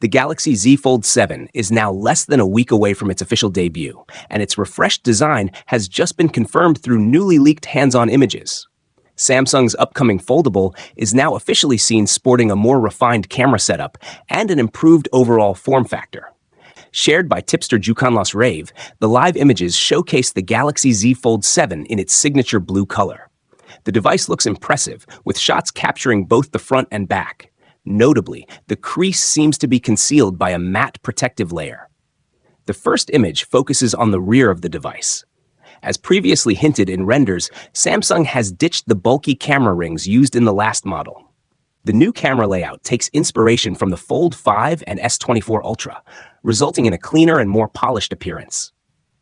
The Galaxy Z Fold 7 is now less than a week away from its official debut, and its refreshed design has just been confirmed through newly leaked hands-on images. Samsung's upcoming foldable is now officially seen sporting a more refined camera setup and an improved overall form factor. Shared by Tipster Jukanlosreve, the live images showcase the Galaxy Z Fold 7 in its signature blue color. The device looks impressive, with shots capturing both the front and back. Notably, the crease seems to be concealed by a matte protective layer. The first image focuses on the rear of the device. As previously hinted in renders, Samsung has ditched the bulky camera rings used in the last model. The new camera layout takes inspiration from the Fold 5 and S24 Ultra, resulting in a cleaner and more polished appearance.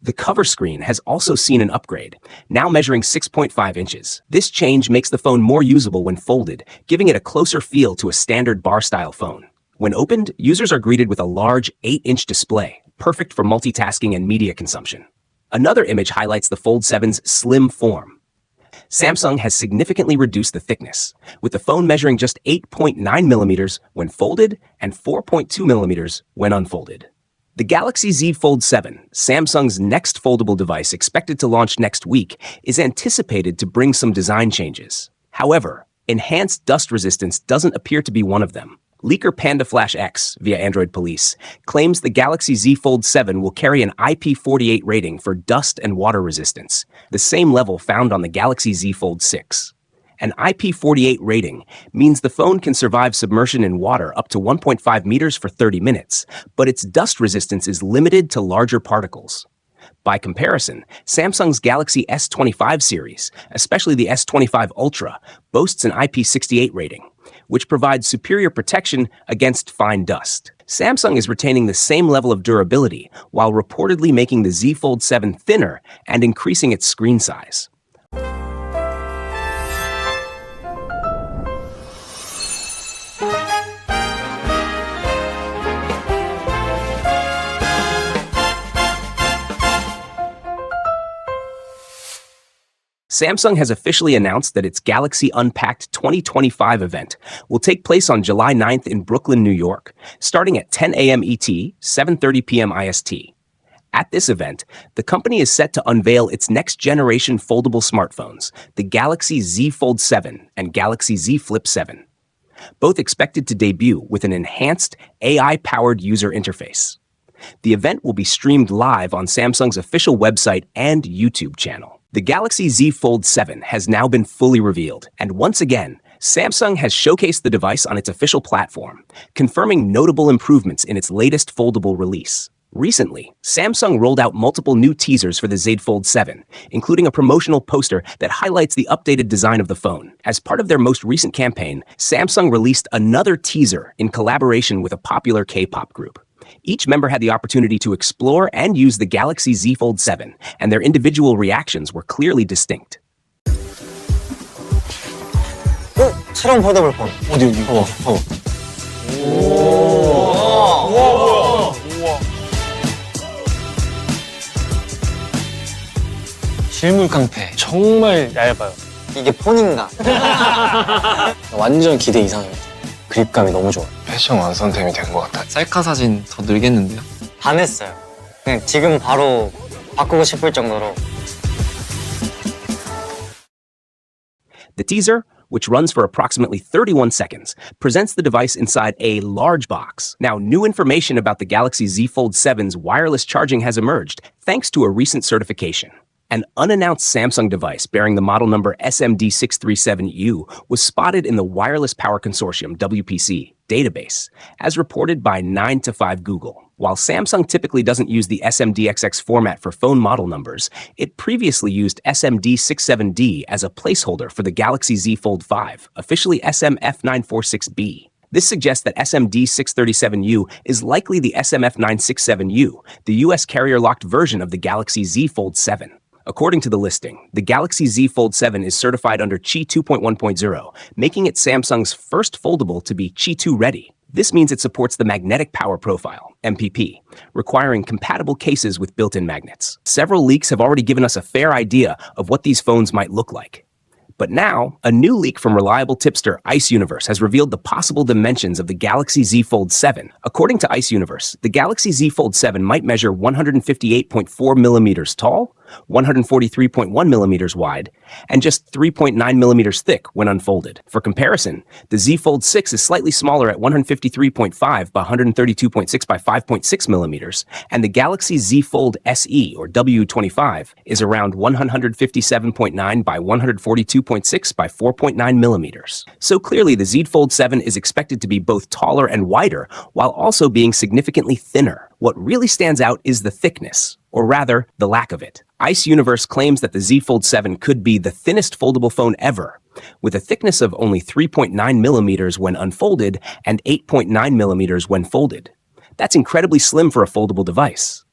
The cover screen has also seen an upgrade, now measuring 6.5 inches. This change makes the phone more usable when folded, giving it a closer feel to a standard bar-style phone. When opened, users are greeted with a large 8-inch display, perfect for multitasking and media consumption. Another image highlights the Fold 7's slim form. Samsung has significantly reduced the thickness, with the phone measuring just 8.9 millimeters when folded and 4.2 millimeters when unfolded. The Galaxy Z Fold 7, Samsung's next foldable device expected to launch next week, is anticipated to bring some design changes. However, enhanced dust resistance doesn't appear to be one of them. Leaker PandaFlash X, via Android Police, claims the Galaxy Z Fold 7 will carry an IP48 rating for dust and water resistance, the same level found on the Galaxy Z Fold 6. An IP48 rating means the phone can survive submersion in water up to 1.5 meters for 30 minutes, but its dust resistance is limited to larger particles. By comparison, Samsung's Galaxy S25 series, especially the S25 Ultra, boasts an IP68 rating, which provides superior protection against fine dust. Samsung is retaining the same level of durability while reportedly making the Z Fold 7 thinner and increasing its screen size. Samsung has officially announced that its Galaxy Unpacked 2025 event will take place on July 9th in Brooklyn, New York, starting at 10 a.m. ET, 7:30 p.m. IST. At this event, the company is set to unveil its next-generation foldable smartphones, the Galaxy Z Fold 7 and Galaxy Z Flip 7, both expected to debut with an enhanced AI-powered user interface. The event will be streamed live on Samsung's official website and YouTube channel. The Galaxy Z Fold 7 has now been fully revealed, and once again, Samsung has showcased the device on its official platform, confirming notable improvements in its latest foldable release. Recently, Samsung rolled out multiple new teasers for the Z Fold 7, including a promotional poster that highlights the updated design of the phone. As part of their most recent campaign, Samsung released another teaser in collaboration with a popular K-pop group. Each member had the opportunity to explore and use the Galaxy Z Fold 7, and their individual reactions were clearly distinct. 새로운 폴더블 폰. 어디? 우와. 실물 깡패. 정말 얇아요. 이게 폰인가? 완전 기대 이상이에요. 그립감이 너무 좋아요. 패션 완성템이 된 것 같아요. 셀카 사진 더 늘겠는데요? 반했어요. 그냥 지금 바로 바꾸고 싶을 정도로. The teaser, which runs for approximately 31 seconds, presents the device inside a large box. Now, new information about the Galaxy Z Fold 7's wireless charging has emerged, thanks to a recent certification. An unannounced Samsung device bearing the model number SMD637U was spotted in the Wireless Power Consortium WPC database, as reported by 9to5 Google. While Samsung typically doesn't use the SMDXX format for phone model numbers, it previously used SMD67D as a placeholder for the Galaxy Z Fold 5, officially SMF946B. This suggests that SMD637U is likely the SMF967U, the US carrier-locked version of the Galaxy Z Fold 7. According to the listing, the Galaxy Z Fold 7 is certified under Qi 2.1.0, making it Samsung's first foldable to be Qi 2 ready. This means it supports the magnetic power profile, MPP, requiring compatible cases with built-in magnets. Several leaks have already given us a fair idea of what these phones might look like. But now, a new leak from reliable tipster Ice Universe has revealed the possible dimensions of the Galaxy Z Fold 7. According to Ice Universe, the Galaxy Z Fold 7 might measure 158.4 millimeters tall, 143.1 millimeters wide, and just 3.9 millimeters thick when unfolded. For comparison, the Z Fold 6 is slightly smaller at 153.5 by 132.6 by 5.6 millimeters, and the Galaxy Z Fold SE, or W25, is around 157.9 by 142.6 by 4.9 millimeters. So clearly, the Z Fold 7 is expected to be both taller and wider, while also being significantly thinner. What really stands out is the thickness, or rather, the lack of it. Ice Universe claims that the Z Fold 7 could be the thinnest foldable phone ever, with a thickness of only 3.9 millimeters when unfolded and 8.9 millimeters when folded. That's incredibly slim for a foldable device.